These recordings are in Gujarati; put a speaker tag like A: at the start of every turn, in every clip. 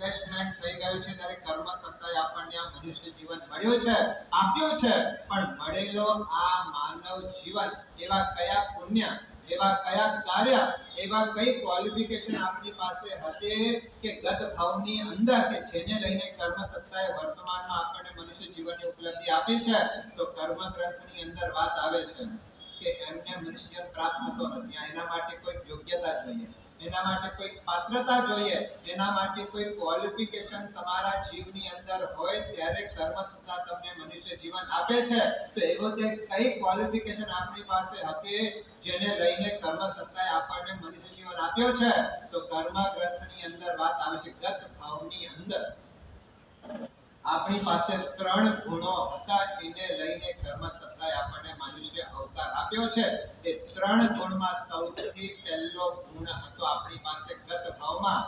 A: રિપ્લેસમેન્ટ થઈ ગયું છે ત્યારે કર્મ સત્તાએ આપણને આ મનુષ્ય જીવન મળ્યું છે, આપ્યું છે, પણ મળેલો આ માનવ જીવન એવા કયા પુણ્ય, એવા કયા કાર્ય, એવા કઈ ક્વોલિફિકેશન આપની પાસે હતી કે ગત ભાવની અંદર કે જેને લઈને કર્મ સત્તાએ વર્તમાનમાં આપણને મનુષ્ય જીવનની ઉપલબ્ધિ આપી છે? તો કર્મ ગ્રંથની અંદર વાત આવે છે કે એમને મનુષ્ય પ્રાપ્ત થતો નથી. એના માટે કોઈ યોગ્યતા જોઈએ, એના માટે કોઈ પાત્રતા જોઈએ, એના માટે કોઈ ક્વોલિફિકેશન તમારા જીવની અંદર હોય ત્યારે કર્મ સત્તા તમને મનુષ્ય જીવન આપે છે. તો એવો તે કઈ ક્વોલિફિકેશન આપણી પાસે હતી જેને લઈને કર્મ સત્તાએ આપણને મનુષ્ય જીવન આપ્યો છે? તો કર્મ ગ્રંથની અંદર વાત આવે છે ગત ભાવની અંદર આપણી પાસે 3 ગુણો હતા, એને લઈને કર્મ સત્તાએ આપણને મનુષ્ય અવતાર આપ્યો છે. એ 3 ગુણમાં સૌથી પહેલો ગુણ હતો આપણી પાસે ગત ભાવમાં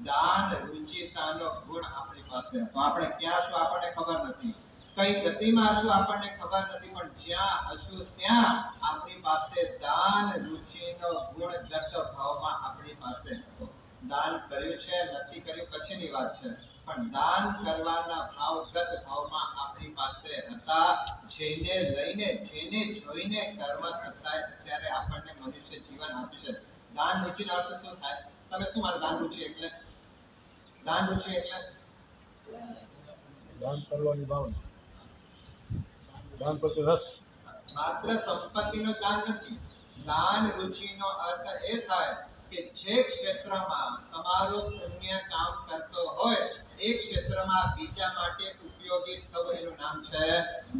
A: દાન રૂચિતાનો ગુણ આપણી પાસે હતો. આપણે ક્યાં શું આપણને ખબર નથી, કઈ ગતિમાં હશું આપણને ખબર નથી, પણ જ્યાં હશું ત્યાં આપણી પાસે દાન રૂચિનો ગુણ ગત ભાવમાં આપણી પાસે હતો. દાન કર્યું છે નથી કર્યું પછીની વાત છે, પણ દાન કરવાના ભાવ ગત ભાવમાં આપણી પાસે હતા, જેને લઈને, જેને જોઈને કર્મ સત્તાએ અત્યારે આપણને મનુષ્ય જીવન આપ્યું છે. દાન રૂચિનો અર્થ શું થાય? તમે શું માનો દાન રૂચિ એટલે? દાન રૂચિ એટલે
B: દાન કરવાની ભાવના, દાન પછી રસ.
A: માત્ર સંપત્તિનો દાન નથી. દાન રૂચિનો અર્થ એ થાય કે જે ક્ષેત્રમાં તમારું પુણ્ય કામ કરતો હોય એ ક્ષેત્રમાં બીજા માટે ઉપયોગી થવું એનું નામ છે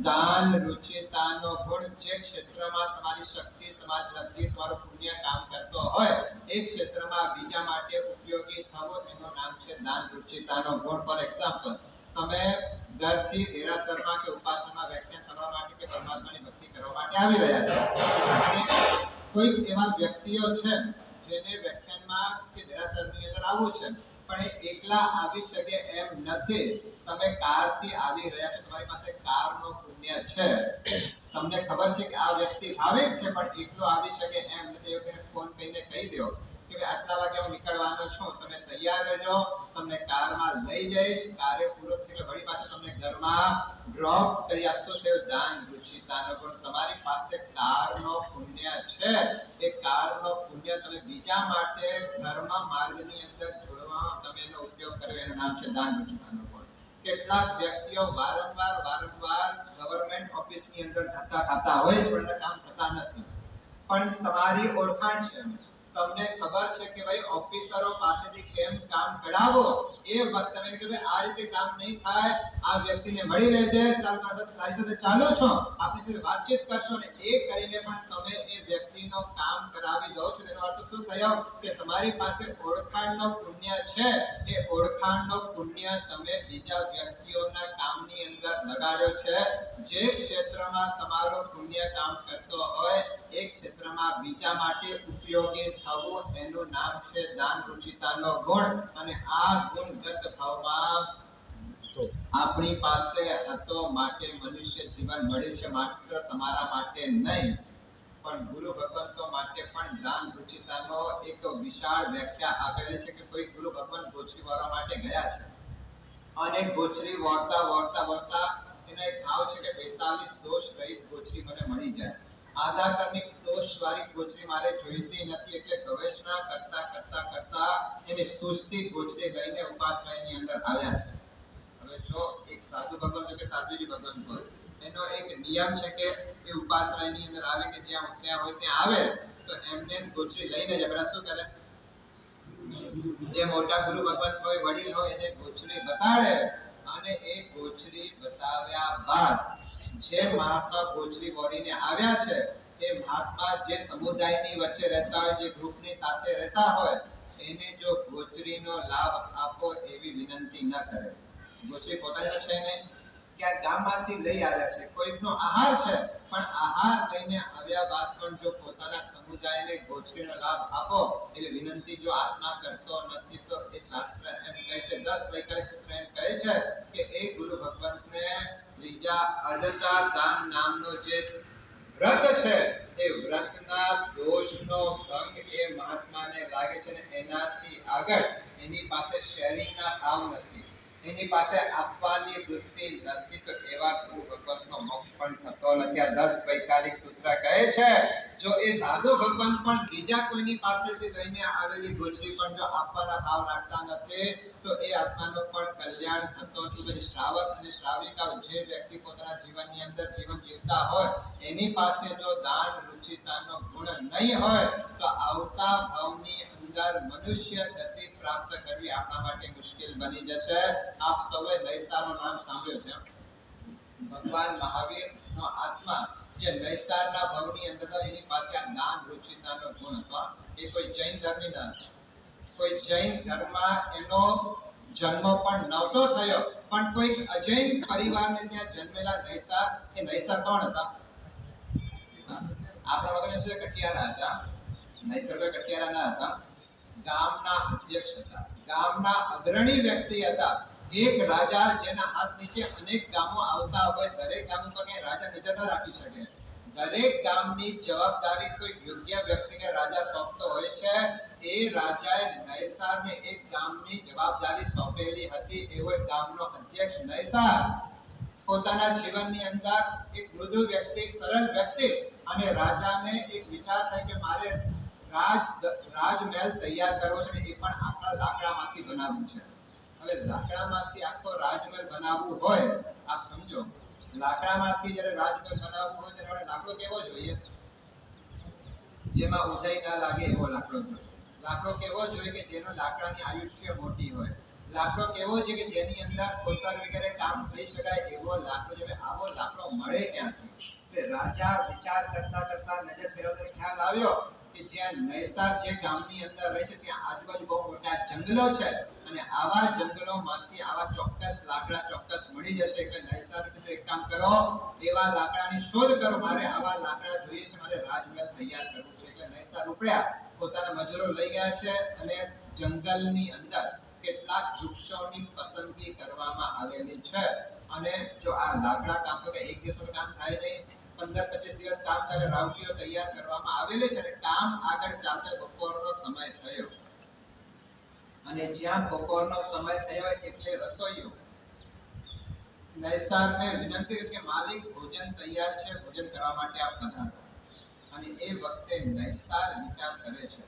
A: દાન રૂચિતાનો ગુણ. જે ક્ષેત્રમાં તમારી શક્તિ, તમારી લબ્ધિ, તમારું પુણ્ય કામ કરતો હોય એ ક્ષેત્રમાં બીજા માટે ઉપયોગી થવું એનું નામ છે દાન રૂચિતાનો ગુણ. ફોર એક્ઝામ્પલ, તમે ઘરથી દેરાસરમાં કે ઉપાસનામાં વ્યાખ્યાન સાંભળવા માટે કે પરમાત્માની ભક્તિ કરવા માટે આવી રહ્યા છો. કોઈક એવા વ્યક્તિઓ છે જેને વ્યાખ્યાનમાં કે દેરાસરની અંદર આવવું છે, પણ એ એકલા આવી શકે એમ નથી. તમે કારથી આવી રહ્યા છો, તમારી પાસે કારનો પુણ્ય છે, તમને ખબર છે કે આ વ્યક્તિ ભાવિક છે પણ એકલો આવી શકે એમ નથી. એને ફોન કરીને કહી દો કે આટલા વાગે હું નીકળવાનો છું, તમે તૈયાર રહેજો, તમને કારમાં લઈ જઈશ, કાર્ય પૂરો થશે એટલે વળી પાછું તમને ઘરમાં ડ્રોપ કરી આપશો. છે દાન રૂચિતાનો ગુણ. તમારી પાસે કારનો પુણ્ય છે, એ કારનો પુણ્ય તમે બીજા માટે ધર્મ માર્ગની અંદર જોડવામાં તમે એનો ઉપયોગ કર્યો, એનું નામ છે દાન રૂચિતાનો ગુણ. કેટલાક વ્યક્તિઓ વારંવાર ગવર્નમેન્ટ ઓફિસની અંદર ધક્કા ખાતા હોય પણ કામ થતા નથી. પણ તમારી ઓળખાણ છે, તમને ખબર છે કે ભાઈ ઓફિસરો પાસેથી કેમ કામ કઢાવો, એ વખત તમે કીધું આ રીતે કામ નહીં થાય, આ વ્યક્તિને મળી લેજે, ચાલ તારી સાથે ચાલો છો, આપણી સાથે વાતચીત કરશો ને એ કરીને પણ તમે એ વ્યક્તિનો કામ કરાવી દો છો. તેનો અર્થ શું થયો કે તમારી પાસે ઓળખાણનો પુણ્ય છે, એ ઓળખાણનો પુણ્ય તમે બીજા વ્યક્તિઓના કામની અંદર લગાડ્યો છે. જે ક્ષેત્રમાં તમારો પુણ્ય કામ કરતો હોય એ ક્ષેત્રમાં બીજા માટે ઉપયોગી થવું એનું નામ છે દાન રૂચિતાનો ગુણ. અને આ ગુણ ગત ભાવમાં આપણી પાસે હતો, માટે મનુષ્ય જીવન મળ્યું છે. માત્ર તમારા માટે નહીં પણ ગુરુ ભગવંતો માટે પણ દાન રૂચિતાનો એક વિશાળ વ્યાખ્યા આપેલી છે કે કોઈ ગુરુ ભગવાન ગોચરી વાળા માટે ગયા છે અને ગોચરી વળતા એનો એક ભાવ છે કે 42 દોષ રહિત ગોચરી મને મળી જાય. આધા કર્મિક દોષ વાળી ગોચરી મારે જોઈતી નથી. એટલે ગવેષણા કરતા એની સુસ્તી ગોચરી લઈને ઉપાશ્રયની અંદર આવ્યા છે. હવે જો એક સાધુ ભગવાન કે સાધુજી ભગવાન હોય, એનો એક નિયમ છે કે એ ઉપાશ્રયની અંદર આવે કે જ્યાં ઉતર્યા હોય ત્યાં આવે તો એમને ગોચરી લઈને જ આપણે શું કરે, જે મોટા ગુરુ ભગવાન કોઈ વડીલ હોય એને ગોચરી બતાડે અને એ ગોચરી બતાવ્યા બાદ જે મહાત્મા ગોચરી વળીને આવ્યા છે એ મહાત્મા જે સમુદાયની વચ્ચે રહેતા હોય, જે ગ્રુપની સાથે રહેતા હોય, એને જો ગોચરીનો લાભ આપો એવી વિનંતી ન કરે. ગોચરી પોતાનો છે નહીં, ક્યાં ગામમાંથી લઈ આવ્યા છે, કોઈકનો આહાર છે, પણ આહાર લઈને આવ્યા બાદ પણ જો પોતાના સમુદાયને ગોચરીનો લાભ આપો એવી વિનંતી જો આત્મા કરતો નથી તો એ શાસ્ત્ર એમ કહે છે, 10 વૈકલ્પિક સૂત્ર એમ કહે છે કે એ ગુરુ ભગવાનને ત્રીજા અડતા દાન નામનો જે વ્રત છે એ વ્રતના દોષનો ભંગ એ મહાત્માને લાગે છે ને એનાથી આગળ એની પાસે શેરિંગના ભાવ નથી, એની પાસે આપવાની વૃત્તિ નથી, તો એવા ગુરુ ભગવંતનો મોક્ષ પણ થતો નથી. આ 10 વૈકારિક સૂત્ર કહે છે જો એ સાધુ ભગવાન પણ બીજા કોઈની પાસેથી લઈને આવેલી ગુજરી પણ જો આપવાના ભાવ રાખતા નથી તો એ આત્માનો પણ કલ્યાણ થતો નથી. શ્રાવક અને શ્રાવિકા જે વ્યક્તિ પોતાના જીવનની અંદર જીવન જીવતા હોય એની પાસે જો દાન રૂચિતાનો ગુણ નહીં હોય તો આવતા ભાવની અંદર મનુષ્ય ગતિ પ્રાપ્ત કરવી આપણા માટે મુશ્કેલ બની જશે. આપ સૌએ નૈસારનું નામ સાંભળ્યું છે. ભગવાન મહાવીરનો આત્મા જે નૈસારના ભાવની અંદર એની પાસે આ દાન રૂચિતાનો ગુણ હતો. એ કોઈ જૈન ધર્મી ન હતો. કોઈ જૈન ધર્મમાં એનો જન્મ પણ નહોતો થયો, પણ કોઈ અજૈન પરિવારને ત્યાં જન્મેલા નૈસાર, એ નૈસાર કોણ હતા? આપણા વગર શું કટિયારા હતા? નૈસર કટિયારા ના હતા, ગામના અધ્યક્ષ હતા, ગામના અગ્રણી વ્યક્તિ હતા. એક રાજા જેના હાથ નીચે અનેક ગામો આવતા હોય, દરેક ગામ ઉપર કે રાજા નજર ન રાખી શકે. દરેક ગામની જવાબદારી કોઈ યોગ્ય વ્યક્તિને રાજા સોંપતો હોય છે. એ રાજાએ નૈસારને એક ગામની જવાબદારી સોંપેલી હતી. એવો એક ગામનો અધ્યક્ષ નૈસાર પોતાના જીવનની અંદર એક મૃદુ વ્યક્તિ, સરળ વ્યક્તિ, અને રાજાને એક વિચાર થાય કે મારે રાજમહેલ તૈયાર કરવો છે, એ પણ આખા લાકડામાંથી બનાવવું છે. હવે લાકડામાંથી આખો રાજમહેલ બનાવવું હોય, આપ સમજો, લાકડામાંથી જ્યારે રાજમહેલ બનાવવું હોય ત્યારે લાકડો કેવો જોઈએ? જેમાં ઊંચાઈ ના લાગે એવો લાકડો જોઈએ. લાકડો કેવો જોઈએ કે જેનો લાકડાની આયુષ્ય મોટી હોય. લાકડો કેવો છે કે જેની અંદર કોતર વગેરે કામ થઈ શકાય એવો લાકડો જોઈએ. આવો લાકડો મળે ક્યાંથી? કે રાજા વિચાર કરતા કરતા નજર ફેરવતા ખ્યાલ આવ્યો કે જ્યાં નૈસાર જે ગામની અંદર રહે છે ત્યાં આજુબાજુ બહુ મોટા જંગલો છે, અને આવા જંગલોમાંથી આવા ચોક્કસ લાકડા ચોક્કસ મળી જશે. કે નૈસાર કીધું એક કામ કરો, એવા લાકડાની શોધ કરો, મારે આવા લાકડા જોઈએ છે, મારે રાજમહેલ તૈયાર કરવું છે. એટલે નૈસાર ઉપડ્યા, પોતાના મજૂરો લઈ ગયા છે, અને જંગલની અંદર કેટલાક વૃક્ષોની પસંદગી કરવામાં આવેલી છે. અને જો આ લાકડા કામ તો એક દિવસનું કામ થાય નહીં, 15-25 દિવસ કામ ચાલે. રાવટીઓ તૈયાર કરવામાં આવેલી છે, અને કામ આગળ ચાલતા બપોરનો સમય થયો, અને જ્યાં બપોરનો સમય થયો એટલે રસોઈયો નૈસારને વિનંતી કરી કે માલિક ભોજન તૈયાર છે, ભોજન કરવા માટે આપ પધારો. અને એ વખતે નૈસાર વિચાર કરે છે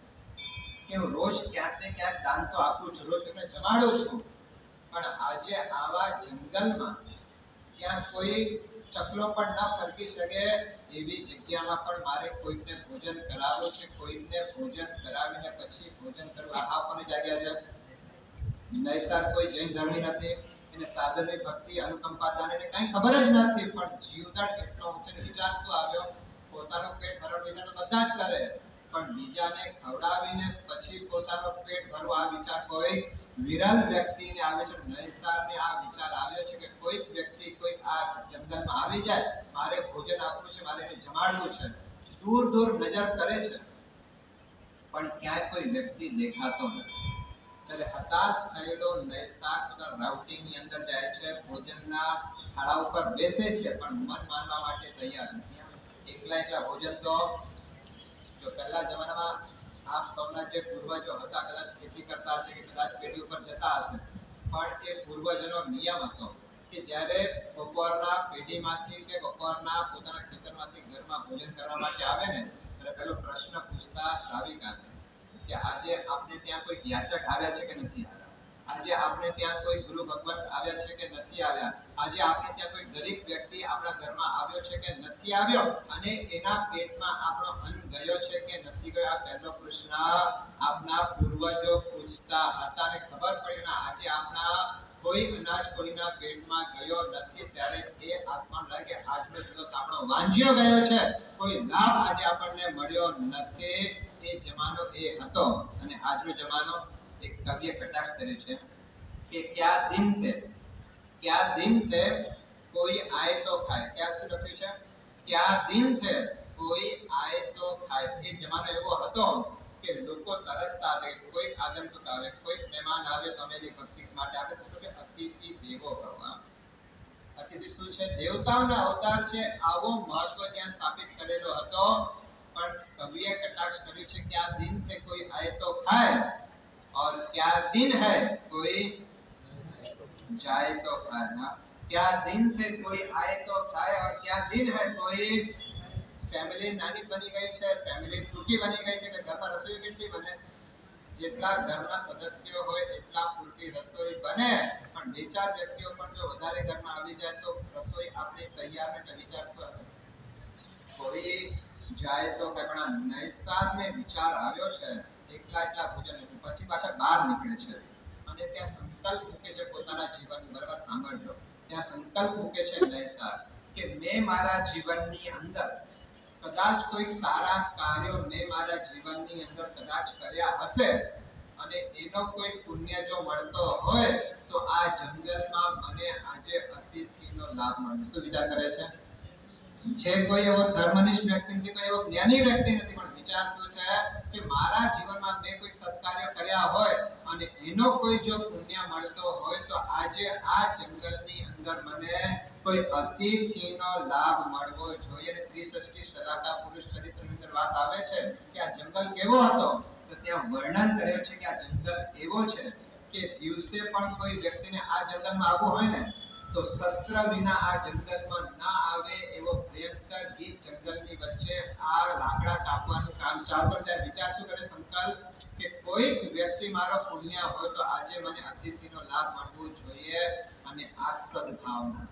A: કે હું રોજ ક્યાંક ને ક્યાંક દાન તો આપું છું, રોજ એને જમાડું છું, પણ આજે આવા જંગલમાં જ્યાં કોઈ ચકલો પણ ન ફરકી શકે એવી જગ્યામાં પણ મારે કોઈને ભોજન કરાવવું છે. કોઈને ભોજન કરાવીને પછી ભોજન કરવું. આ કોને જાગ્યા છે? નૈસાર કોઈ જૈન ધર્મી નથી, એને સાધનની ભક્તિ, અનુકંપા, દાન એને કઈ ખબર જ નથી, પણ જીવદળ એટલો ઊંચો વિચાર શું આવ્યો? પોતાનું પેટ ભરવાનું વિચાર તો બધા જ કરે, પણ બીજાને ખવડાવીને પછી પોતાનું પેટ ભરવું આ વિચાર કોઈ વિરલ વ્યક્તિને આવે છે. નૈસારને આ વિચાર આવ્યો છે કે કોઈ વ્યક્તિ કોઈ આ જંગલમાં આવી જાય, મારે ભોજન આપવું છે, મારે એને જમાડવું છે. દૂર દૂર નજર કરે છે, પણ ક્યાંય કોઈ વ્યક્તિ દેખાતો નથી. ત્યારે હતાશ થયેલો નૈસાર પોતાના રાઉટીની અંદર જાય છે, ભોજનના થાળા ઉપર બેસે છે, પણ મન માનવા માટે તૈયાર નથી. એકલા એકલા ભોજન તો જો પહેલા જમાનામાં આપ સૌના જે પૂર્વજો હતા, કદાચ ખેતી કરતા હશે કે કદાચ પેઢી ઉપર જતા હશે, પણ એ પૂર્વજોનો નિયમ હતો કે જ્યારે બપોરના પેઢીમાંથી કે બપોરના પોતાના ખેતરમાંથી ઘરમાં ભોજન કરવા માટે આવે ને, ત્યારે પહેલો પ્રશ્ન પૂછતા શ્રાવિકા કે આજે આપણે ત્યાં કોઈ યાચક આવ્યા છે કે નથી આવ્યા? આજે આપણે ત્યાં કોઈ ગુરુ ભગવંત આવ્યા છે કે નથી આવ્યા? આજે આપણે ત્યાં કોઈ ગરીબ વ્યક્તિ આપણા ઘરમાં આવ્યો છે કે નથી આવ્યો? અને એના પેટમાં આપણો અન્ન ગયો છે કે નથી ગયો? આ પહેલો પ્રશ્ન આપના પૂર્વજો પૂછતા હતા, અને ખબર પડી ના આજે આપણા કોઈ અનાજ કોઈના પેટમાં ગયો નથી, ત્યારે એ આત્માને લાગે આજનો દિવસ આપણો વાંજ્યો ગયો છે, કોઈ લાભ આજે આપણને મળ્યો નથી. એ જમાનો એ હતો. અને આજનો જમાનો એક કવિએ કટાક્ષ કર્યો છે કે ક્યા દિન થે કોઈ આય તો ખાય. ક્યાં શું લખ્યું છે? ક્યા દિન થે કોઈ આય તો ખાય. એ જમાનો એવો હતો કે લોકો તરસતા હતા કે કોઈ આગંતુક આવે, કોઈ મહેમાન આવે તો અમે ભક્તિ માટે આવે તો કે અતિથિ દેવો ભવ. અતિથિ શું છે? દેવતાઓના અવતાર છે. આવો મહત્વ ત્યાં સ્થાપિત કરેલો હતો. પણ કવિએ કટાક્ષ કર્યું છે કે આ દિન સે કોઈ આય તો ખાય, और क्या दिन है कोई जाए तो खाए ना, क्या दिन से कोई आए तो खाए, और क्या दिन है कोई ફેમિલી નાની બની ગઈ છે, ફેમિલી ટૂંકી બની ગઈ છે કે ઘરમાં રસોઈ કેટલી બને, જેટલા ઘરના સદસ્યો હોય એટલા પૂરતી રસોઈ બને, પણ બે ચાર વ્યક્તિઓ પણ જો વધારે ઘરમાં આવી જાય તો રસોઈ આપણી તૈયાર ને વિચાર શું આવે, કોઈ જાય તો કે પણ નૈસારને વિચાર આવ્યો છે એકલા એકલા ભોજન પછી પાછા બહાર નીકળે છે અને ત્યાં સંકલ્પ મૂકે છે પોતાના જીવન, બરાબર સાંભળજો, ત્યાં સંકલ્પ મૂકે છે નૈસાર કે મેં મારા જીવનની અંદર કદાચ કોઈ સારા કાર્યો મેં મારા જીવનની અંદર કદાચ કર્યા હશે અને એનો કોઈ પુણ્ય જો મળતો હોય તો આ જંગલમાં મને આજે અતિથિનો લાભ મળે. શું વિચાર કરે છે કોઈ એવો ધર્મનિષ્ઠ વ્યક્તિ નથી, કોઈ એવો જ્ઞાની વ્યક્તિ નથી, પણ વિચાર શું છે કે મારા જીવનમાં મેં કોઈ સત્કાર્ય કર્યા હોય અને એનો કોઈ જો પુણ્ય મળતો હોય તો આજે આ જંગલની અંદર મને કોઈ અતિથિનો લાભ મળવો જોઈએ. અને ત્રિષષ્ઠી સદાકા પુરુષ ચરિત્રની અંદર વાત આવે છે કે આ જંગલ કેવો હતો, તો ત્યાં વર્ણન કર્યું છે કે આ જંગલ એવો છે કે દિવસે પણ કોઈ વ્યક્તિને આ જંગલમાં આવવું હોય ને તો શસ્ત્ર વિના આ જંગલમાં ના આવે એવો ભયંકર ગીત જંગલની વચ્ચે આ લાકડા કાપવાનું કામ ચાલતું. ત્યારે વિચાર શું કરે સંકલ્પ કે કોઈક વ્યક્તિ મારો પુણ્ય હોય તો આજે મને અતિથિનો લાભ મળવો જોઈએ. અને આ સદભાવના,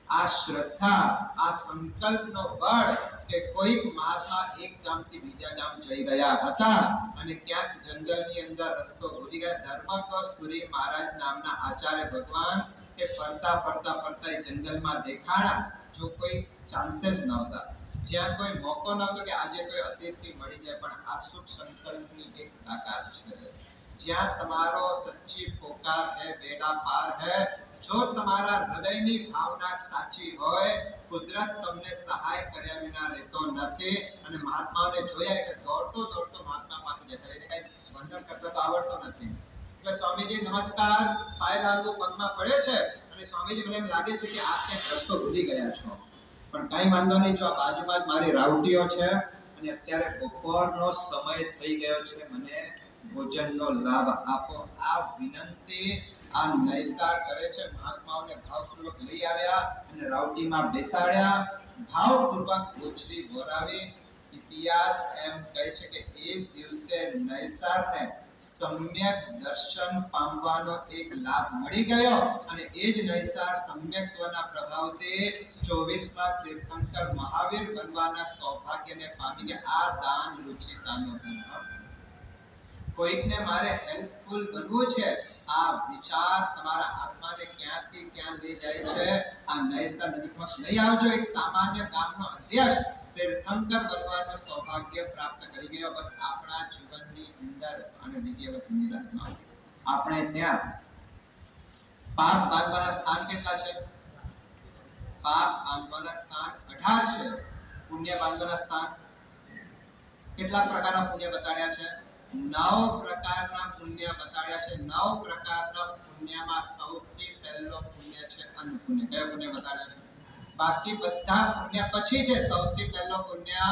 A: આ શ્રદ્ધા, આ સંકલ્પનો બળ કે કોઈક મહાત્મા એક ગામથી બીજા ગામ જઈ રહ્યા હતા અને ક્યાંક જંગલની અંદર રસ્તો ભૂલી ગયા. ધર્મકસુરી મહારાજ નામના આચાર્ય ભગવાન કે ફરતા ફરતા ફરતા એ જંગલમાં દેખાણા. જો કોઈ ચાન્सेस નહોતા, જ્યાં કોઈ મોકો નહોતો કે આજે કોઈ અતિથિ મળી જાય, પણ આ શુભ સંકલ્પની એક તાકાત છે. જ્યાં તમારો સચ્ચી પોકાર है, बेड़ा पार है, જો તમારા હૃદયની ભાવના સાચી હોય કુદરત તમને સહાય કર્યા વિના રહેતો નથી. અને મહાત્માઓને જોયા એટલે દોડતો દોડતો મહાત્મા પાસે જશે, એને કઈ વંદન કરતા તો આવડતો નથી એટલે સ્વામીજી નમસ્કાર, પાય લાગુ પગમાં પડે છે અને સ્વામીજી મને એમ લાગે છે કે આપ ક્યાંક રસ્તો ભૂલી ગયા છો, પણ કઈ વાંધો નહીં, જો આ બાજુમાં જ મારી રાવટીઓ છે અને અત્યારે બપોરનો સમય થઈ ગયો છે, મને ભોજનનો લાભ આપો. આ વિનંતી આ નૈસાર કરે છે. મહાત્માઓને ભાવપૂર્વક લઈ આવ્યા અને રાવટીમાં બેસાડ્યા, ભાવપૂર્વક ઓછરી બોરાવી. ઇતિહાસ એમ કહે છે કે એ દિવસે નૈસારને સમ્યક દર્શન પામવાનો એક લાભ મળી ગયો અને એ જ નૈસાર સમ્યક્ત્વના પ્રભાવથી 24માં તીર્થંકર મહાવીર બનવાના સૌભાગ્યને પામી ગયા. આ દાન રુચિતાનો ધર્મ. કોઈકને મારે હેલ્પફુલ બનવું છે, આ વિચાર તમારા આત્માને ક્યાંથી ક્યાં લઈ જાય છે. આ નૈસાર નદી સમક્ષ લઈ આવજો. એક સામાન્ય ગામનો અધ્યક્ષ તીર્થંકર બનવાનું સૌભાગ્ય પ્રાપ્ત કરી ગયો. બસ આપણા જીવનની અંદર અને બીજી વસ્તુની રચના આપણે ત્યાં પાપ બાંધવાના સ્થાન કેટલા છે? પાપ બાંધવાના સ્થાન 18 છે. પુણ્ય બાંધવાના સ્થાન કેટલા પ્રકારના પુણ્ય બતાડ્યા છે? 9 પ્રકારના પુણ્ય બતાડ્યા છે. 9 પ્રકારના પુણ્યમાં સૌથી પહેલો પુણ્ય છે અન્ન પુણ્ય. કયો પુણ્ય બતાડ્યા છે? બાકી બધા પુણ્ય પછી છે. સૌથી પહેલો પુણ્ય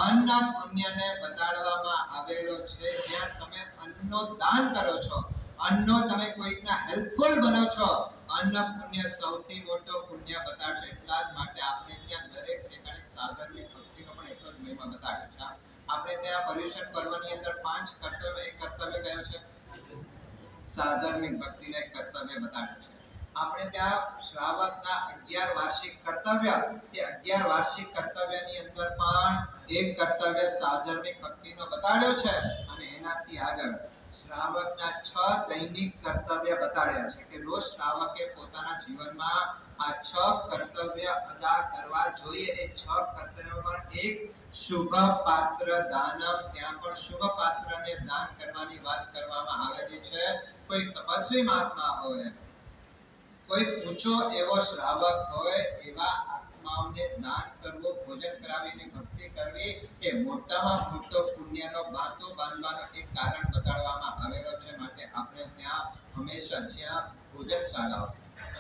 A: અન્ન પુણ્યને બતાડવામાં આવેલો છે. જ્યાં તમે અન્નનો દાન કરો છો, અન્નનો તમે કોઈકના હેલ્પફુલ બનો છો, અન્ન પુણ્ય સૌથી મોટો પુણ્ય બતાડશે. એટલા જ માટે આપણે ત્યાં દરેક ઠેકાણે સાગરની ભક્તિનો પણ એટલો જ મહિમા બતાડે છે. આપણે ત્યાં પર્યુષણ પર્વની અંદર 5 કર્તવ્ય, એક કર્તવ્ય કયો છે? સાધર્મિક ભક્તિને એક કર્તવ્ય બતાડે છે. આપણે ત્યાં શ્રાવકના 11 વાર્ષિક કર્તવ્ય, કે 11 વાર્ષિક કર્તવ્યની અંદર પણ એક કર્તવ્ય સાધર્મિક ભક્તિનો બતાડ્યો છે. અને એનાથી આગળ શ્રાવકના 6 દૈનિક કર્તવ્ય બતાડ્યા છે કે રોજ શ્રાવકે પોતાના જીવનમાં આ 6 કર્તવ્ય અદા કરવા જોઈએ. એ 6 કર્તવ્યોમાં એક શુભ પાત્ર દાનમ, ત્યાં પણ શુભ પાત્રને દાન કરવાની વાત કરવામાં આવેલી છે. કોઈ તપસ્વી મહાત્મા હોય, કોઈ ઊંચો એવો શ્રાવક હોય, એવા આત્માઓને દાન કરવું, ભોજન કરાવીને ભક્તિ કરવી એ મોટામાં મોટો પુણ્યનો બાંધો બાંધવાનો એક કારણ બતાડવામાં આવેલો છે. માટે આપણે ત્યાં હંમેશા જ્યાં ભોજનશાળાઓ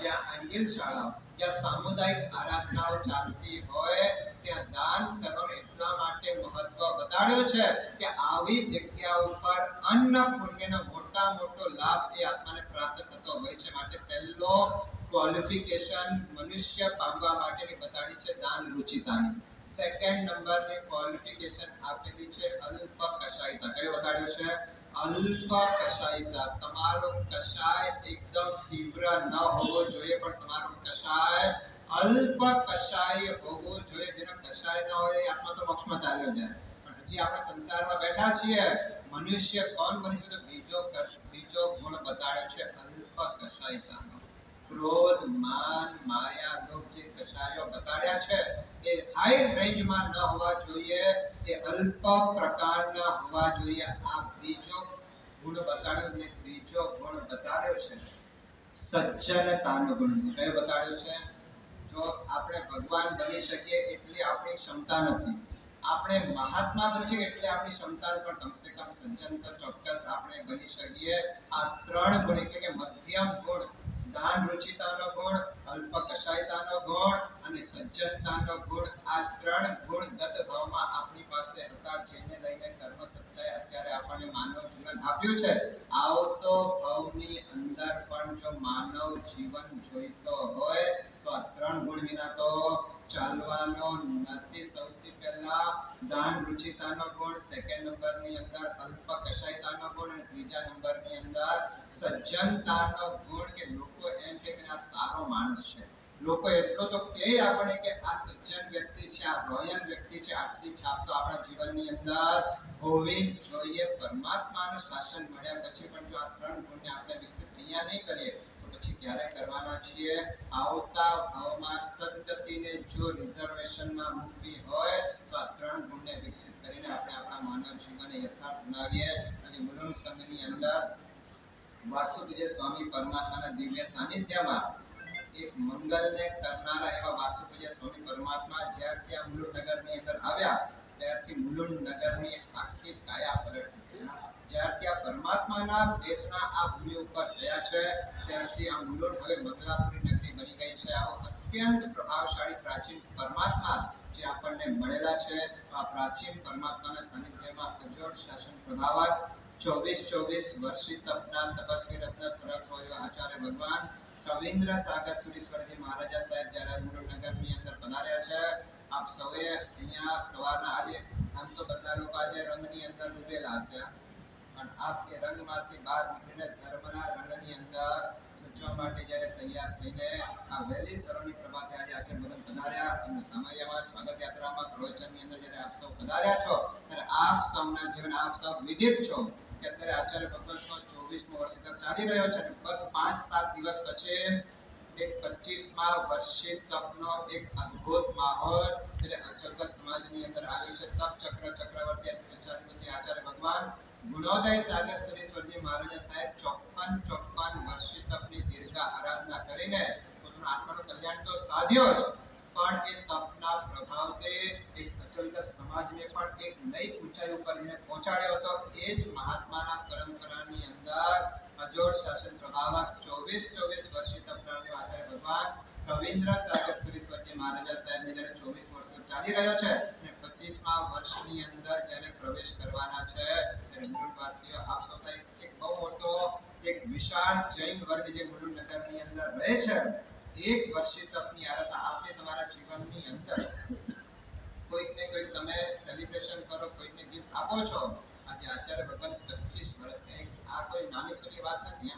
A: જ્યાં આંગિલ શાળાઓ, જ્યાં સામુદાયિક આરાધનાઓ ચાલતી હોય ત્યાં દાન કરવાનું એટલા માટે મહત્વ બતાડ્યો છે કે આવી જગ્યા ઉપર અન્ન પુણ્યનો મોટો લાભ એ આત્માને પ્રાપ્ત થતો હોય છે. માટે પહેલો ક્વોલિફિકેશન મનુષ્ય પામવા માટેની બતાડી છે દાન રુચિતાની. સેકન્ડ નંબરની ક્વોલિફિકેશન આપેલી છે અલ્પ કશાયતા. કયો બતાડ્યો છે? અલ્પ કશાયતા. તમારો કશાય એકદમ તીવ્ર ન હોવો જોઈએ, પણ તમારો કશાય અલ્પ કશાય હોવો જોઈએ. જેનો કશાય ન હોય એ આત્મા તો મોક્ષમાં ચાલ્યો જાય, પણ હજી આપણે સંસારમાં બેઠા છીએ. મનુષ્ય કોણ બની શકે? બીજો ગુણ બતાડ્યો છે અલ્પ કશાયતાનો. ક્રોધ, માન, માયા, લોભ જે કશાયો બતાડ્યા છે એ હાઈ રેન્જમાં ન હોવા જોઈએ, એ અલ્પ પ્રકારના હોવા જોઈએ. આ બીજો ગુણ બતાડ્યો ને ત્રીજો ગુણ બતાડ્યો છે સજ્જનતાનો ગુણ. કયો બતાડ્યો છે? જો આપણે ભગવાન બની શકીએ એટલી આપણી ક્ષમતા નથી, આપણે મહાત્મા બની શકીએ એટલે આપણી ક્ષમતા, પણ કમસે કમ સજ્જન તો ચોક્કસ આપણે બની શકીએ. આ ત્રણ ગુણ એટલે કે મધ્યમ ગુણ, દાન રુચિતાનો ગુણ, અલ્પ કશાયતાનો ગુણ અને સજ્જનતાનો ગુણ, આ ત્રણ ગુણ દત્ત ભાવમાં આપણી પાસે હતા, જેને લઈને કર્મ સત્તાએ અત્યારે આપણને માનવ જીવન આપ્યું છે. આવતો ભાવની અંદર પણ જો માનવ જીવન જોઈતો હોય તો આ ત્રણ ગુણ વિના તો ચાલવાનો નથી. સૌથી પહેલા દાન રુચિતાનો ગુણ, સેકન્ડ નંબરની અંદર અલ્પ કશાયતાનો ગુણ અને ત્રીજા નંબરની અંદર સજ્જનતાનો ગુણ. કે લોકો એમ કે આ સારો માણસ છે, લોકો એટલો તો કહે આપણે કે આ સજ્જન વ્યક્તિ છે, આ રોયલ વ્યક્તિ છે. આટલી છાપ તો આપણા જીવનની અંદર હોવી જોઈએ. પરમાત્માનું શાસન મળ્યા પછી પણ જો આ ત્રણ ગુણને આપણે વિકસિત અહીંયા નહીં કરીએ તો પછી ક્યારે કરવાના છીએ? આવતા ભાવમાં સદગતિને જો રિઝર્વેશનમાં મૂકવી હોય તો આ ત્રણ ગુણને વિકસિત કરીને આપણે આપણા માનવ જીવનને યથાર્થ બનાવીએ. અને મુલુંડ સંઘની અંદર વાસુદેવ સ્વામી પરમાત્માના દિવ્ય સાનિધ્યમાં એક મંગલને કરનારા એવા વાસુદેવ સ્વામી પરમાત્મા જ્યારથી આ મુલુંડ નગરની અંદર આવ્યા ત્યારથી મુલુંડ નગરની આખી કાયા પલટ થઈ. જ્યારથી આ પરમાત્માના દેશના આ ભૂમિ ઉપર થયા છે ત્યારથી આ મુલુંડ હવે મંગલાપુરી નગરી બની ગઈ છે. આવો અત્યંત પ્રભાવશાળી પ્રાચીન પરમાત્મા જે આપણને મળેલા છે, આ પ્રાચીન પરમાત્માના સાનિધ્યમાં અજોડ શાસન પ્રભાવક 24 વર્ષી તપના તપસ્વી રત્ન સરસ હોય આચાર્ય ભગવાન કવિન્દ્ર સાગર સુરીશ્વરજી મહારાજા સાહેબ જ્યારે મુલુંડ નગરની અંદર પધાર્યા છે. આપ સૌએ અહીંયા સવારના આજે આમ તો બધા લોકો આજે રંગની અંદર ડૂબેલા છે, પણ આપ એ રંગમાંથી બહાર નીકળીને ધર્મના રંગની અંદર સજવા માટે જ્યારે તૈયાર થઈને આ વહેલી સરોની પ્રભાતે આજે આચાર્ય ભગવાન પધાર્યા. એમનું સામૈયામાં સ્વાગત યાત્રામાં પ્રવચનની અંદર જ્યારે આપ સૌ પધાર્યા છો ત્યારે આપ સૌના જીવન આપ સૌ વિદિત છો કે અત્યારે આચાર્ય ભગવાનનો 24મો વર્ષ ચાલી રહ્યો છે. બસ 5-7 દિવસ પછી એક 25મા વર્ષે તપનો એક અદ્ભુત માહોલ એટલે અચલક સમાજની અંદર આવ્યો છે. તપ ચક્ર ચક્રવર્તી આચાર્ય ભગવાન ગુણોદય સાગર સુરેશ્વરજી મહારાજા સાહેબ 54 વર્ષી તપની દીર્ઘ આરાધના કરીને પોતાનું આત્માનું કલ્યાણ તો સાધ્યો જ, પણ એ તપના પ્રભાવથી એક અચલક સમાજને પણ એક નઈ ઊંચાઈ ઉપર એને પહોંચાડ્યો હતો. એ જ મહાત્માના પરંપરાની અંદર અજોડ શાસન પ્રભાવક 24 વર્ષી તપનાર્યો આચાર્ય ભગવાન કવિન્દ્ર સાગર સુરેશ્વરજી મહારાજા સાહેબને જ્યારે 24 વર્ષ ચાલી રહ્યો છે અને 25મા વર્ષની અંદર જ્યારે પ્રવેશ કરવાના છે ત્યારે મુલુંડવાસીઓ આપ સૌના એક બહુ મોટો એક વિશાળ જૈન વર્ગ જે મુલુંડ નગરની અંદર રહે છે, એક વર્ષી તપની આરાધના આપને તમારા જીવનની અંદર કોઈકને કોઈક તમે સેલિબ્રેશન કરો, કોઈકને ગિફ્ટ આપો છો. આજે આચાર્ય ભગવાન 25 વર્ષથી, આ કોઈ નાની સૂની વાત નથી.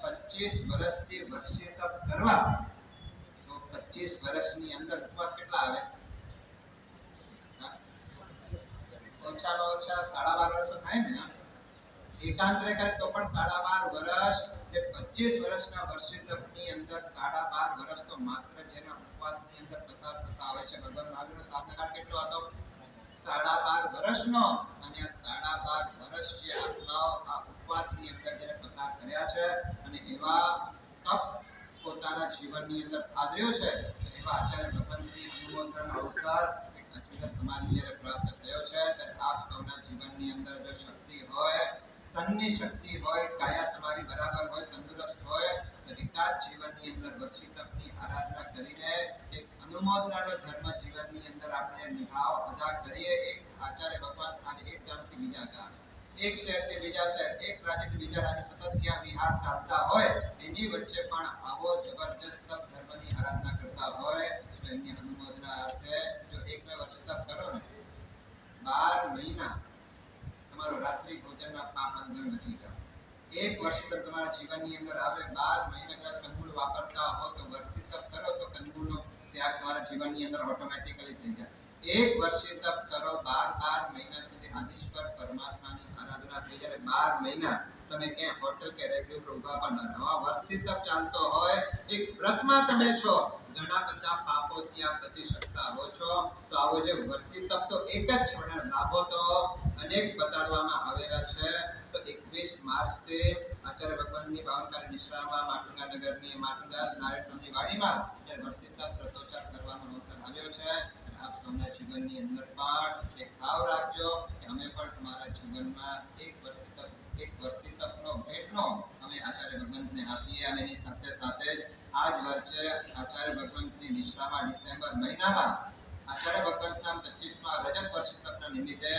A: 25 વર્ષથી વર્ષી તપ કરવા તો 25 વર્ષની અંદર ઉપવાસ કેટલા આવે? ઓછામાં ઓછા 12.5 વર્ષ થાય ને. એકાંતરે કરે તો પણ 12.5 વર્ષ. એ 25 વર્ષના વર્ષી તપની અંદર 12.5 વર્ષ તો માત્ર જેના ઉપવાસની અંદર પસાર થતા હોય છે. ભગવાન મહાવીરનો સાધનાકાળ કેટલો હતો? 12.5 વર્ષનો. અને આ 12.5 વર્ષ જે આત્માઓ આ ઉપવાસની અંદર જેને પસાર કર્યા છે અને એવા તપ પોતાના જીવનની અંદર આદર્યો છે, એવા આચાર્ય ભગવાનની ગુણવંતન અવસર એક અચલ સમાજની જ્યારે પ્રાપ્ત થયો છે ત્યારે આપ સૌના જીવનની અંદર જો શક્તિ હોય, તનની શક્તિ હોય, કાયા તમારી બરાબર હોય, તંદુરસ્ત હોય, તો એકાદ જીવનની અંદર વર્ષી તપની આરાધના કરીને એક અનુમોદનાનો ધર્મ જીવનની અંદર આપણે નિભાવ અદા કરીએ. એક આચાર્ય ભગવાન આજે એક ગામથી બીજા ગામ, એક શહેરથી બીજા શહેર, એક રાજ્યથી બીજા રાજ્ય સતત જ્યાં વિહાર ચાલતા હોય એની વચ્ચે પણ આવો જબરજસ્ત ધર્મની આરાધના કરતા હોય તો એમની અનુમોદના અર્થે જો એક બે વર્ષ તપ કરો ને 12 મહિના તમારો રાત્રિ ભોજનના પાપ અંદર નથી જતા. એક વર્ષ તક તમારા જીવનની અંદર આવે, 12 મહિના કદાચ કંદમૂળ વાપરતા હો તો વર્ષી તપ કરો તો કંદમૂળનો ત્યાગ તમારા જીવનની અંદર ઓટોમેટિકલી થઈ જાય. એક વર્ષી તપ કરો, 12 મહિના સુધી આદિશ્વર પરમાત્માની આરાધના થઈ જાય. 12 મહિના તમે ક્યાં હોટલ કે રેગ્યુલર ઉભા પણ ન થવા. વર્ષી તપ ચાલતો હોય, એક વ્રતમાં તમે છો, ઘણા બધા પાપો ત્યાં બચી શકતા હો છો. તો આવો જે વર્ષી તપ તો એક જ છે, લાભો તો અનેક બતાડવામાં આવેલા છે. તો 21 માર્ચથી આચાર્ય ભગવાનની પાવનકારી નિશ્રામાં માટુંગા નગરની માટુંગા નારાયણ સ્વામી વાડીમાં જે વર્ષી તપ પ્રતોચાર કરવાનો અવસર આવ્યો છે. આપ સૌના જીવનની અંદર પણ એક ભાવ રાખજો કે અમે પણ તમારા જીવનમાં એક વર્ષી તપનો ભેટનો અમે આચાર્ય ભગવંતને આપીએ. અને એની સાથે સાથે જ આ જ વર્ષે આચાર્ય ભગવંતની નિશ્રામાં ડિસેમ્બર મહિનામાં આચાર્ય ભગવંતના 25મા રજત વર્ષી તપના નિમિત્તે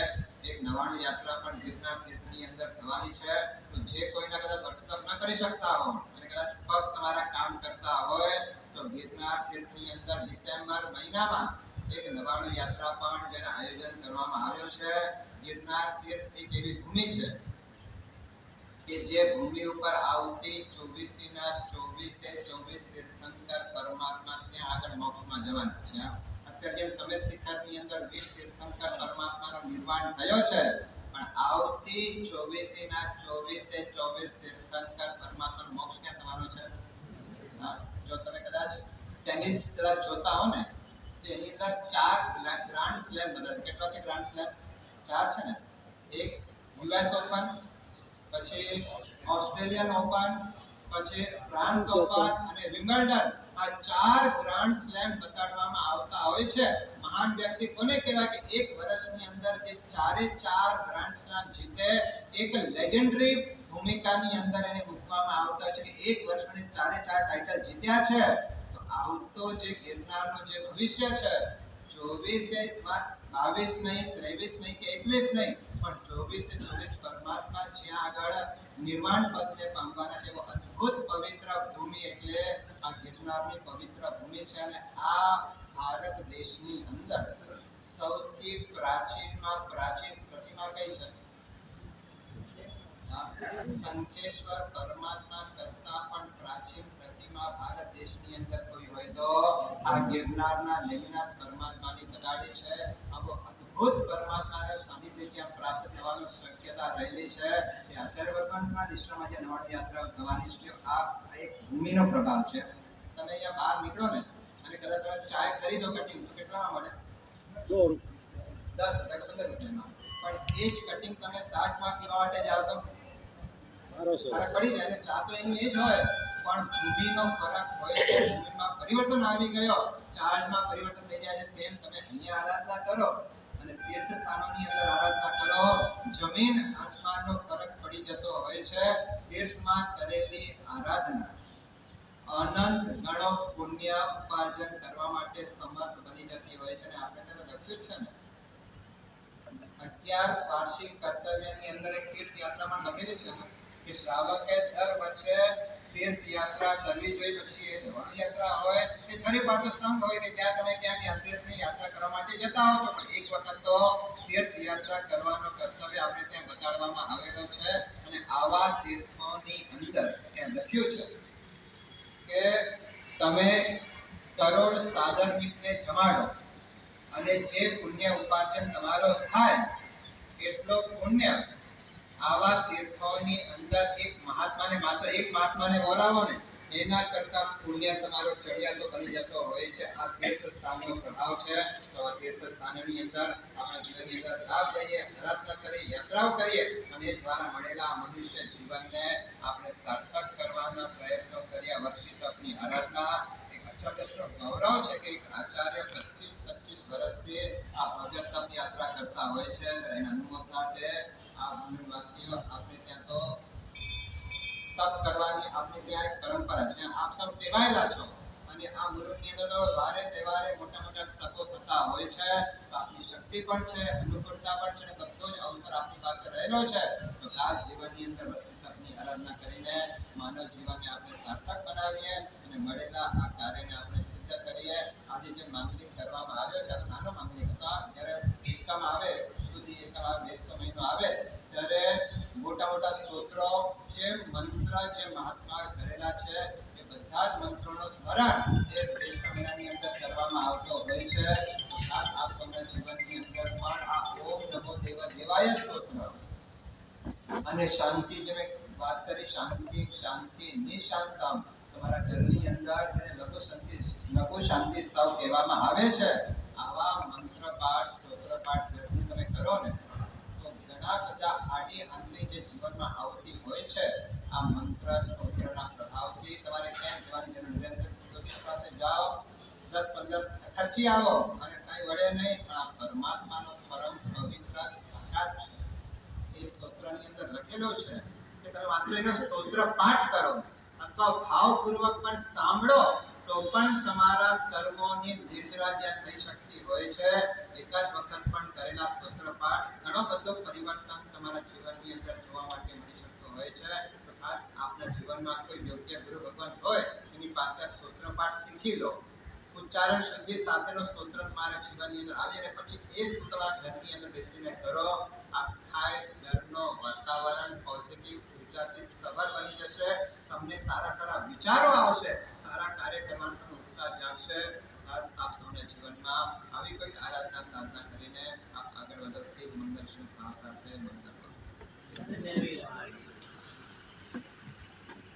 A: એક નવાણું યાત્રા પણ ગિરનાર તીર્થની અંદર થવાની છે. તો જે કોઈના કદાચ વર્ષી તપ ન કરી શકતા હો અને કદાચ પગ તમારા કામ કરતા હોય તો ગિરનાર તીર્થની અંદર ડિસેમ્બર મહિનામાં એક નવાણું યાત્રા પણ જેનું આયોજન કરવામાં આવ્યો છે. ગિરનાર તીર્થ એક એવી ભૂમિ છે કે જે ભૂમિ ઉપર આવતી 24 તીર્થંકર પરમાત્મા ત્યાં આગળ મોક્ષમાં જવાના છે. અત્યારે જેમ સમેત શિખરની અંદર 20 તીર્થંકર પરમાત્માનો નિર્વાણ થયો છે, પણ આવતી 24 તીર્થંકર પરમાત્માનો મોક્ષ ક્યાં થવાનો છે? જો તમે કદાચ ટેનિસ કદાચ જોતા હો ને તો એની અંદર 4 ગ્રાન્ડ સ્લેમ બધા કેટલા છે? ગ્રાન્ડ સ્લેમ 4 છે ને. એક યુએસ ઓપન, પછી ઓસ્ટ્રેલિયન ઓપન, પછી ફ્રાન્સ ઓપન અને વિમ્બલ્ડન. આ 4 ગ્રાન્ડ સ્લેમ બતાડવામાં આવતા હોય છે. મહાન વ્યક્તિ કોને કહેવાય કે એક વર્ષની અંદર જે 4 ગ્રાન્ડ સ્લેમ જીતે, એક લેજેન્ડરી ભૂમિકાની અંદર એને મૂકવામાં આવતા છે કે એક વર્ષની 4 ટાઇટલ જીત્યા છે. તો આવતો જે ગિરનારનો જે ભવિષ્ય છે, 22 નહીં, 23 નહીં કે 21 નહીં, પણ 24 પરમાત્મા જ્યાં આગળ નિર્વાણ પદને પામવાના છે, એવો અદ્ભુત પવિત્ર ભૂમિ એટલે આ ગિરનારની પવિત્ર ભૂમિ છે. અને આ ભારત દેશની અંદર સૌથી પ્રાચીનમાં પ્રાચીન પ્રતિમા કઈ છે? શંખેશ્વર પરમાત્મા કરતા પણ પ્રાચીન પ્રતિમા ભારત દેશની અંદર કોઈ હોય તો આ ગિરનારના લેમિનાથ પરમાત્માની બતાડી છે. આવો અદ્ભુત પરમાત્માના સાનિધ્ય જ્યાં પ્રાપ્ત થવાની શક્યતા રહેલી છે. એ આચાર્ય ભગવાનના નિશ્રામાં જે નવાણી યાત્રા થવાની છે, આ એક ભૂમિનો પ્રભાવ છે. તમે અહીંયા બહાર નીકળો ને અને કદાચ તમે ચાય ખરીદો કટિંગ તો કેટલામાં મળે? 10 રૂપિયા કે 15 રૂપિયામાં. પણ એ જ કટિંગ તમે તાજમાં પીવા માટે જાઓ તો પડી જાય. અને ચા તો એની એ જ હોય, પણ ભૂમિનો ફરક હોય છે. ભૂમિમાં પરિવર્તન આવી ગયો, ચાર્જમાં પરિવર્તન થઈ જાય છે. તેમ તમે અહીંયા આરાધના કરો અને તીર્થ સ્થાનોની અંદર આરાધના કરો, જમીન આસમાનનો ફરક પડી જતો હોય છે. તીર્થમાં કરેલી આરાધના અનંત ગણો પુણ્ય ઉપાર્જન કરવા માટે સમર્થ બની જતી હોય છે. અને આપણે તેને લખ્યું છે ને 11 વાર્ષિક કર્તવ્યની અંદર એક તીર્થ યાત્રામાં લખેલું છે કે શ્રાવકે દર વર્ષે તીર્થ યાત્રા કરવી જોઈએ. પછી એ ધવન યાત્રા હોય કે છરી પાટો સંઘ હોય કે જ્યાં તમે ક્યાંક તીર્થની યાત્રા કરવા માટે જતા હો, તો એક વખત તો તીર્થ યાત્રા કરવાનો કર્તવ્ય આપણે ત્યાં બતાડવામાં આવેલો છે. અને આવા તીર્થોની અંદર ત્યાં લખ્યું છે કે તમે કરોડ સાગર મિત્રને જમાડો અને જે પુણ્ય ઉપાર્જન તમારો થાય એટલો પુણ્ય આવા તીર્થોની અંદર એક મહાત્માને વરાવો ને એના કરતા પુણ્ય તમારો ચડિયાતો બની જતો હોય છે. આ તીર્થ સ્થાનનો પ્રભાવ છે. તો આ તીર્થ સ્થાનની અંદર આપણા જીવનની અંદર લાભ લઈએ, આરાધના કરીએ, યાત્રાઓ કરીએ અને એ દ્વારા મળેલા મનુષ્ય જીવનને આપણે સાર્થક કરવાના પ્રયત્નો કર્યા. વર્ષી તપની આરાધના એક અચરજનો ગૌરવ છે કે એક આચાર્ય 25 વર્ષથી આ ભવ્ય તપ યાત્રા કરતા હોય છે. એના અનુમોદના છે આ ભૂમિવાસીઓ. આપણે ત્યાં તો તપ કરવાની આપણી ત્યાં એક પરંપરા છે. આપ સૌ ટેવાયેલા છો અને આ મુલુકની અંદર તો વારે તહેવારે મોટા મોટા તપો થતા હોય છે. તો આપની શક્તિ પણ છે, અનુકૂળતા પણ છે અને બધો જ અવસર આપની પાસે રહેલો છે. તો આ જીવનની અંદર ભક્તિ તપની આરાધના કરીને માનવ જીવનને આપણે સાર્થક બનાવીએ અને મળેલા આ કાર્યને આપણે સિદ્ધ કરીએ. આજે જે માંગલિક કરવામાં આવ્યો છે, આ નાનો માંગલિક હતો. જ્યારે એકમ આવે, સુધી એકમ આવે, બેસતો મહિનો આવે ત્યારે મોટા મોટા સ્તોત્રો જે મંત્ર જે મહાત્મા કરેલા છે એ બધા જ મંત્રોનો સ્મરણ એ બેસતા મહિનાની અંદર કરવામાં આવતો હોય છે. તો ખાસ આપ સૌના જીવનની અંદર પણ આ ઓમ નમો દેવાય સ્તોત્ર અને શાંતિ, જે મેં વાત કરી, શાંતિ શાંતિ નિશાંતમ, તમારા ઘરની અંદર જેને લઘુ શાંતિ સ્થાવ કહેવામાં આવે છે. આવા મંત્ર પાઠ, સ્તોત્ર પાઠ જો તમે કરો ને તો ઘણા બધા આડી અંતરી જે જીવનમાં આવતી હોય છે આ મંત્ર સ્તોત્રના પ્રભાવથી તમારે ક્યાંય જવાની જરૂર નથી. જ્યોતિષ પાસે જાઓ, 10-15 ખર્ચી આવો અને કઈ વળે નહીં, પણ આ પરમાત્માનો પરમ પવિત્ર સાક્ષાત એ સ્તોત્રની અંદર લખેલું છે કે તમે માત્ર એનો સ્તોત્ર પાઠ કરો અથવા ભાવપૂર્વક પણ સાંભળો તો પણ તમારા કર્મોની નિર્જરા જ્યાં થઈ શકતી હોય છે. એક જ વખત પણ કરેલા સ્તોત્ર પાઠ ઘણો બધો પરિવર્તન તમારા જીવનની અંદર જોવા માટે મળી શકતો હોય છે. તો ખાસ આપના જીવનમાં કોઈ યોગ્ય ગુરુ ભગવાન હોય એની પાસે સ્તોત્ર પાઠ શીખી લો. ઉચ્ચારણ શુદ્ધિ સાથેનો સ્તોત્ર તમારા જીવનની અંદર આવે અને પછી એ જ તમારા ઘરની અંદર બેસીને કરો. આખા ઘરનો વાતાવરણ પોઝિટિવ ઉર્જાથી સભર બની જશે. તમને સારા સારા વિચારો આવશે, સારા કાર્ય કરવાનો ઉત્સાહ જાગશે. ખાસ આપ સૌના જીવનમાં આવી કોઈ આરાધના સાધના કરીને આપ આગળ વધો તે મંગલ શુભ ભાવ સાથે મંગલ કરો.